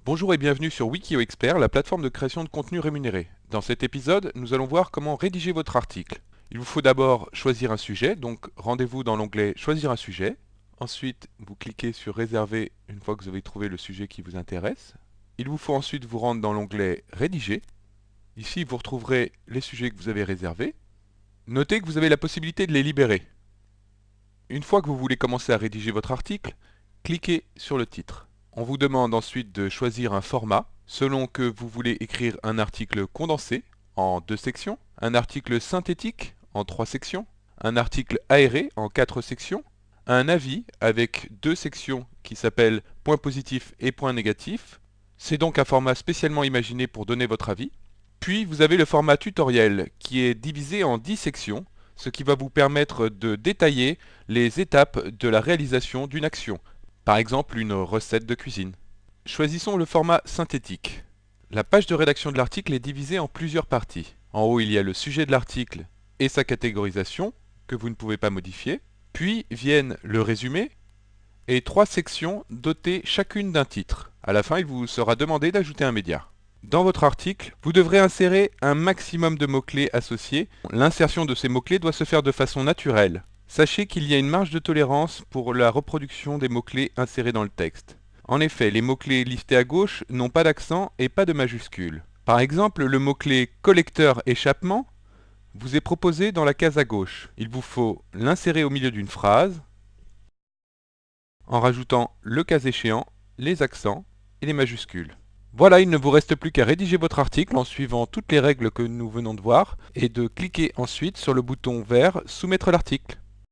Bonjour et bienvenue sur Wikio Expert, la plateforme de création de contenu rémunéré. Dans cet épisode, nous allons voir comment rédiger votre article. Il vous faut d'abord choisir un sujet, donc rendez-vous dans l'onglet Choisir un sujet. Ensuite, vous cliquez sur Réserver une fois que vous avez trouvé le sujet qui vous intéresse. Il vous faut ensuite vous rendre dans l'onglet Rédiger. Ici, vous retrouverez les sujets que vous avez réservés. Notez que vous avez la possibilité de les libérer. Une fois que vous voulez commencer à rédiger votre article, cliquez sur le titre. On vous demande ensuite de choisir un format, selon que vous voulez écrire un article condensé en 2 sections, un article synthétique en 3 sections, un article aéré en 4 sections, un avis avec 2 sections qui s'appellent points positifs et points négatifs. C'est donc un format spécialement imaginé pour donner votre avis. Puis vous avez le format tutoriel qui est divisé en 10 sections, ce qui va vous permettre de détailler les étapes de la réalisation d'une action. Par exemple, une recette de cuisine. Choisissons le format synthétique. La page de rédaction de l'article est divisée en plusieurs parties. En haut, il y a le sujet de l'article et sa catégorisation, que vous ne pouvez pas modifier. Puis viennent le résumé et 3 sections dotées chacune d'un titre. À la fin, il vous sera demandé d'ajouter un média. Dans votre article, vous devrez insérer un maximum de mots-clés associés. L'insertion de ces mots-clés doit se faire de façon naturelle. Sachez qu'il y a une marge de tolérance pour la reproduction des mots-clés insérés dans le texte. En effet, les mots-clés listés à gauche n'ont pas d'accent et pas de majuscule. Par exemple, le mot-clé collecteur échappement vous est proposé dans la case à gauche. Il vous faut l'insérer au milieu d'une phrase en rajoutant, le cas échéant, les accents et les majuscules. Voilà, il ne vous reste plus qu'à rédiger votre article en suivant toutes les règles que nous venons de voir et de cliquer ensuite sur le bouton vert Soumettre l'article.